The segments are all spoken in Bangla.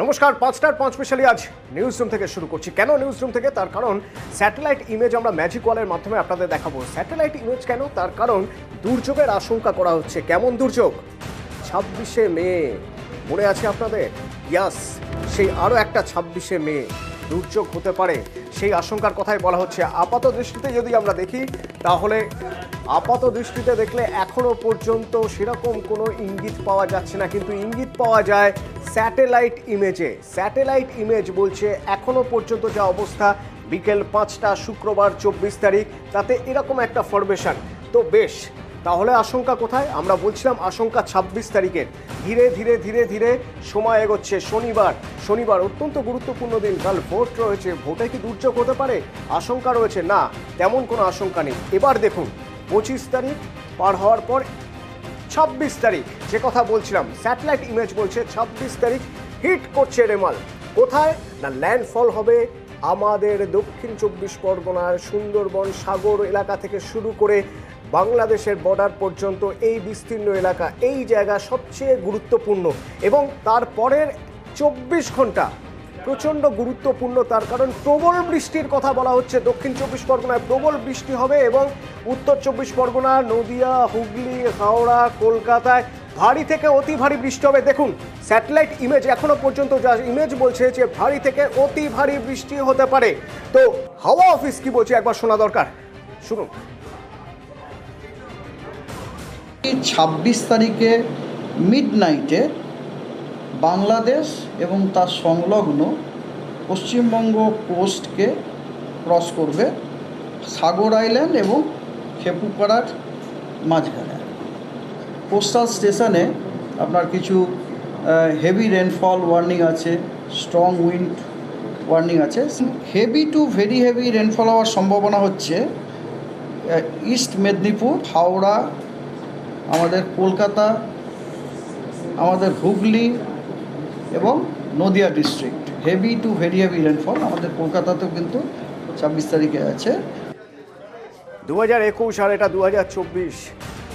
নমস্কার, ৫টার ৫ স্পেশালি আজ নিউজ রুম থেকে শুরু করছি। কেন নিউজ রুম থেকে? তার কারণ স্যাটেলাইট ইমেজ আমরা ম্যাজিক ওয়ালের মাধ্যমে আপনাদের দেখাবো। স্যাটেলাইট ইমেজ কেন? তার কারণ দুর্যোগের আশঙ্কা করা হচ্ছে। কেমন দুর্যোগ? ২৬শে মে মনে আছে আপনাদের? ইয়াস, সেই আরও একটা ২৬শে মে দুর্যোগ হতে পারে, সেই আশঙ্কার কথাই বলা হচ্ছে। আপাত দৃষ্টিতে যদি আমরা দেখি, তাহলে আপাত দৃষ্টিতে দেখলে এখনো পর্যন্ত সেরকম কোনো ইঙ্গিত পাওয়া যাচ্ছে না, কিন্তু ইঙ্গিত পাওয়া যায় স্যাটেলাইট ইমেজে। স্যাটেলাইট ইমেজ বলছে এখনো পর্যন্ত যা অবস্থা, বিকেল ৫টা শুক্রবার ২৪ তারিখ, তাতে এরকম একটা ফরমেশন। তো বেশ, তাহলে আশঙ্কা কোথায়? আমরা বলছিলাম আশঙ্কা ২৬ তারিখের। ধীরে ধীরে ধীরে ধীরে সময় এগোচ্ছে। শনিবার অত্যন্ত গুরুত্বপূর্ণ দিন। কাল ভোট রয়েছে। ভোটে কি দুর্যোগ হতে পারে? আশঙ্কা রয়েছে? না, তেমন কোনো আশঙ্কা নেই। এবার দেখুন, ২৫ তারিখ পার হওয়ার পর ২৬ তারিখ, যে কথা বলছিলাম, স্যাটেলাইট ইমেজ বলছে ২৬ তারিখ হিট করছে রেমাল। কোথায়? না, ল্যান্ডফল হবে আমাদের দক্ষিণ ২৪ পরগনার সুন্দরবন সাগর এলাকা থেকে শুরু করে বাংলাদেশের বর্ডার পর্যন্ত এই বিস্তীর্ণ এলাকা, এই জায়গা সবচেয়ে গুরুত্বপূর্ণ। এবং তারপরের ২৪ ঘন্টা প্রচণ্ড গুরুত্বপূর্ণ, তার কারণ প্রবল বৃষ্টির কথা বলা হচ্ছে। দক্ষিণ ২৪ পরগনায় প্রবল বৃষ্টি হবে এবং উত্তর ২৪ পরগনা, নদিয়া, হুগলি, হাওড়া, কলকাতায় ভারী থেকে অতি ভারী বৃষ্টি হবে। দেখুন, স্যাটেলাইট ইমেজ এখনো পর্যন্ত যা ইমেজ বলছে যে ভারী থেকে অতি ভারী বৃষ্টি হতে পারে। তো হাওয়া অফিস কি বলছে একবার শোনা দরকার, শুনুন। ২৬ তারিখে মিডনাইটে বাংলাদেশ এবং তার সংলগ্ন পশ্চিমবঙ্গ কোস্টকে ক্রস করবে সাগর আইল্যান্ড এবং খেপুপাড়ার মাঝখানে। কোস্টাল স্টেশনে আপনার কিছু হেভি রেনফল ওয়ার্নিং আছে, স্ট্রং উইন্ড ওয়ার্নিং আছে। Heavy two very heavy rainfall হওয়ার সম্ভাবনা হচ্ছে ইস্ট মেদিনীপুর, হাওড়া, আমাদের কলকাতা, আমাদের হুগলি এবং Nadia district. Heavy two very heavy rainfall আমাদের কলকাতাতেও কিন্তু ২৬ তারিখে আছে। ২০২১ আর এটা ২০২৪।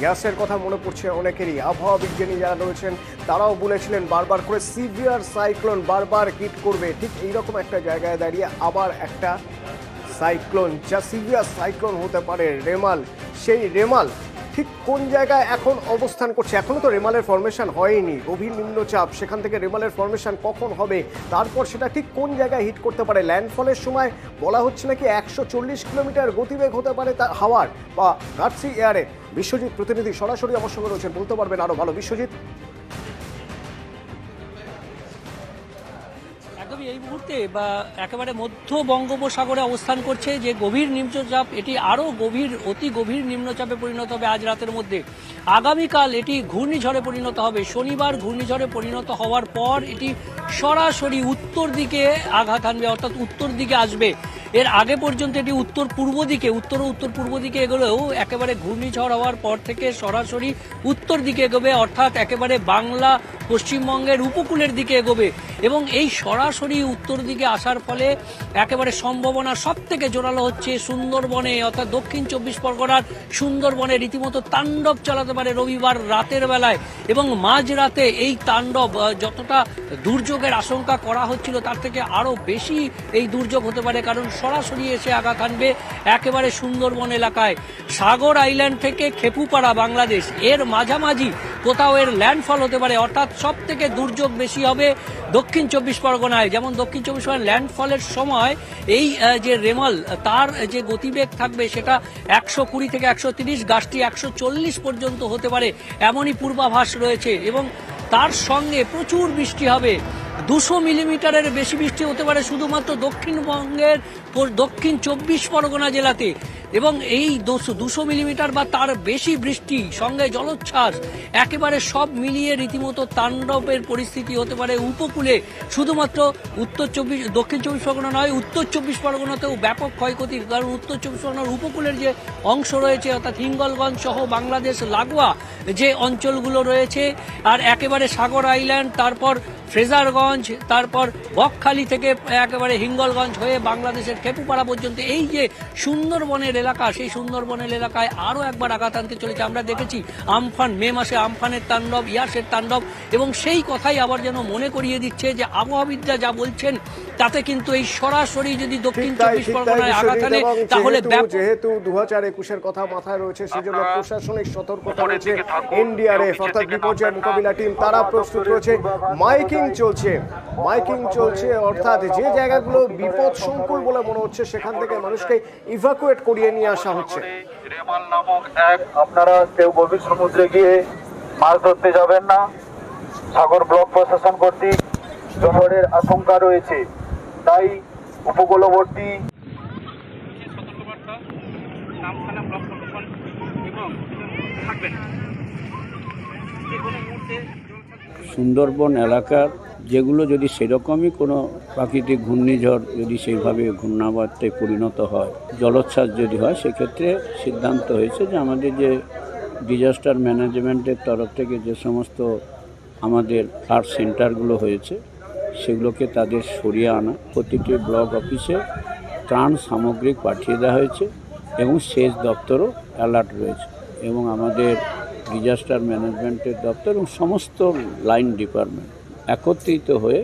গ্যাসের কথা মনে পড়ছে অনেকেরই। আবহাওয়া বিজ্ঞানী যারা রয়েছেন তারাও বলেছিলেন বারবার করে সিভিয়ার সাইক্লোন বারবার হিট করবে। ঠিক এইরকম একটা জায়গায় দাঁড়িয়ে আবার একটা সাইক্লোন, যা সিভিয়ার সাইক্লোন হতে পারে, রেমাল। সেই রেমাল ঠিক কোন জায়গায় এখন অবস্থান করছে? এখনও তো রেমালের ফরমেশন হয়নি। গভীর নিম্নচাপ, সেখান থেকে রেমালের ফরমেশন কখন হবে, তারপর সেটা ঠিক কোন জায়গায় হিট করতে পারে। ল্যান্ডফলের সময় বলা হচ্ছে নাকি ১৪০ কিলোমিটার গতিবেগ হতে পারে তা হাওয়ার বা গার্ডসি এয়ারে। বিশ্বজিৎ প্রতিনিধি সরাসরি আমার সঙ্গে রয়েছেন, বলতে পারবেন আরও ভালো। বিশ্বজিৎ, এই মুহূর্তে বা একেবারে মধ্য বঙ্গোপসাগরে অবস্থান করছে যে গভীর নিম্নচাপ, এটি আরও গভীর, অতি গভীর নিম্নচাপে পরিণত হবে আজ রাতের মধ্যে। আগামীকাল এটি ঘূর্ণিঝড়ে পরিণত হবে। শনিবার ঘূর্ণিঝড়ে পরিণত হওয়ার পর এটি সরাসরি উত্তর দিকে আঘাত হানবে, অর্থাৎ উত্তর দিকে আসবে। এর আগে পর্যন্ত এটি উত্তর পূর্ব দিকে, উত্তর পূর্ব দিকে এগোলেও একেবারে ঘূর্ণিঝড় হওয়ার পর থেকে সরাসরি উত্তর দিকে এগোবে, অর্থাৎ একেবারে বাংলা পশ্চিমবঙ্গের উপকূলের দিকে এগোবে। এবং এই সরাসরি উত্তর দিকে আসার ফলে একেবারে সম্ভাবনা সব থেকে জোরালো হচ্ছে সুন্দরবনে, অর্থাৎ দক্ষিণ ২৪ পরগনার সুন্দরবনে রীতিমতো তাণ্ডব চালাতে পারে রবিবার রাতের বেলায়। এবং মাঝরাতে এই তাণ্ডব, যতটা দুর্যোগের আশঙ্কা করা হচ্ছিল তার থেকে আরও বেশি এই দুর্যোগ হতে পারে, কারণ সরাসরি এসে আঘাত হানবে একেবারে সুন্দরবন এলাকায়। সাগর আইল্যান্ড থেকে খেপুপাড়া বাংলাদেশ, এর মাঝামাঝি কোথাও এর ল্যান্ডফল হতে পারে। অর্থাৎ সব থেকে দুর্যোগ বেশি হবে দক্ষিণ ২৪ পরগনায়। যেমন দক্ষিণ ২৪ পরগনায় ল্যান্ডফলের সময় এই যে রেমাল, তার যে গতিবেগ থাকবে সেটা ১২০ থেকে ১৩০, গাছটি ১৪০ পর্যন্ত হতে পারে, এমনই পূর্বাভাস রয়েছে। এবং তার সঙ্গে প্রচুর বৃষ্টি হবে। ২০০ মিলিমিটারের বেশি বৃষ্টি হতে পারে শুধুমাত্র দক্ষিণবঙ্গের দক্ষিণ ২৪ পরগনা জেলাতে। এবং এই ২০০ মিলিমিটার বা তার বেশি বৃষ্টি সঙ্গে জলোচ্ছ্বাস, একেবারে সব মিলিয়ে রীতিমতো তাণ্ডবের পরিস্থিতি হতে পারে উপকূলে। শুধুমাত্র দক্ষিণ ২৪ পরগনা নয়, উত্তর ২৪ পরগনাতেও ব্যাপক ক্ষয়ক্ষতির, কারণ উত্তর ২৪ পরগনার উপকূলের যে অংশ রয়েছে, অর্থাৎ হিঙ্গলগঞ্জ সহ বাংলাদেশ লাগোয়া যে অঞ্চলগুলো রয়েছে, আর একেবারে সাগর আইল্যান্ড, তারপর ফ্রেজারগঞ্জ, তারপর বকখালি থেকে একেবারে হিঙ্গলগঞ্জ হয়ে বাংলাদেশের খেপুপাড়া পর্যন্ত এই যে সুন্দরবনের এলাকা, সেই সুন্দরবনের এলাকায় আরও একবার আঘাত আনতে চলেছে। আমরা দেখেছি আমফান, মে মাসে আমফানের তাণ্ডব, ইয়াসের তাণ্ডব, এবং সেই কথাই আবার যেন মনে করিয়ে দিচ্ছে যে আবহাওয়াবিদরা যা বলছেন তাতে কিন্তু এই সরাসরি যদি দক্ষিণ চব্বিশ পরগনায় আঘাত আনে তাহলে যেহেতু 2021-এর কথা মাথায় রয়েছে, সেজন্য প্রশাসনিক সতর্কতা রয়েছে। এনডিআরএফ অর্থাৎ বিপর্যয় মোকাবিলা টিম তারা প্রস্তুত রয়েছে। মাইকিং চলছে, অর্থাৎ যে জায়গাগুলো বিপদ সংকুল বলে মনে হচ্ছে সেখান থেকে মানুষকে ইভাকুয়েট করিয়ে নিয়ে আসা হচ্ছে। রেমাল নামক আপনারা কেউ গভীর সমুদ্রে গিয়ে মাছ ধরতে যাবেন না। সাগর ব্লক প্রশাসন কর্তৃক ঝড়ের আশঙ্কা রয়েছে, তাই উপকূলবর্তী সুন্দরবন এলাকার যেগুলো যদি সেরকমই কোনো প্রাকৃতিক ঘূর্ণিঝড় যদি সেইভাবে ঘূর্ণাবর্তে পরিণত হয়, জলোচ্ছ্বাস যদি হয়, সেক্ষেত্রে সিদ্ধান্ত হয়েছে যে আমাদের যে ডিজাস্টার ম্যানেজমেন্টের তরফ থেকে যে সমস্ত আমাদের ফ্লাড সেন্টারগুলো হয়েছে সেগুলোকে তাদের সরিয়ে আনা, প্রতিটি ব্লক অফিসে ত্রাণ সামগ্রিক পাঠিয়ে দেওয়া হয়েছে এবং সেচ দপ্তরও অ্যালার্ট রয়েছে, এবং আমাদের ডিজাস্টার ম্যানেজমেন্টের দপ্তর এবং সমস্ত লাইন ডিপার্টমেন্ট একত্রিত হয়ে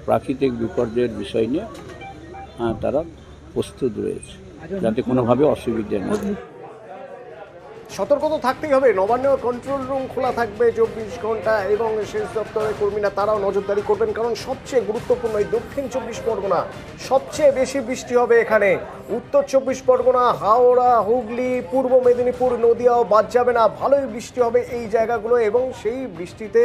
প্রাকৃতিক বিপর্যয়ের বিষয় নিয়ে তারা প্রস্তুত রয়েছে, যাতে কোনোভাবে অসুবিধে না হয়। সতর্ক তো থাকতেই হবে। নবান্ন কন্ট্রোল রুম খোলা থাকবে 24 ঘন্টা, এবং সেচ দপ্তরের কর্মীরা তারাও নজরদারি করবেন, কারণ সবচেয়ে গুরুত্বপূর্ণ এই দক্ষিণ 24 পরগনা, সবচেয়ে বেশি বৃষ্টি হবে এখানে। উত্তর 24 পরগনা, হাওড়া, হুগলি, পূর্ব মেদিনীপুর, নদিয়াও বাদ যাবে না। ভালোই বৃষ্টি হবে এই জায়গাগুলো, এবং সেই বৃষ্টিতে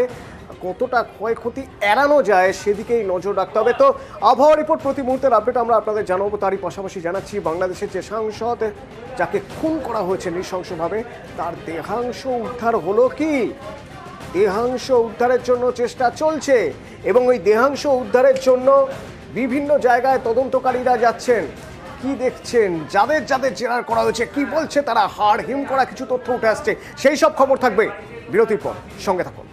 কতটা ক্ষয়ক্ষতি এড়ানো যায় সেদিকেই নজর রাখতে হবে। তো আবহাওয়া রিপোর্ট প্রতি মুহূর্তের আপডেট আমরা আপনাদের জানাবো। তারই পাশাপাশি জানাচ্ছি বাংলাদেশের যে সাংসদ যাকে খুন করা হয়েছে নৃশংসভাবে, তার দেহাংশ উদ্ধার হলো কি? দেহাংশ উদ্ধারের জন্য চেষ্টা চলছে, এবং ওই দেহাংশ উদ্ধারের জন্য বিভিন্ন জায়গায় তদন্তকারীরা যাচ্ছেন। কি দেখছেন, যাদের জেরার করা হয়েছে কি বলছে তারা, হাড় হিম করা কিছু তথ্য উঠে আসছে, সেই সব খবর থাকবে বিরতির পর। সঙ্গে থাকুন।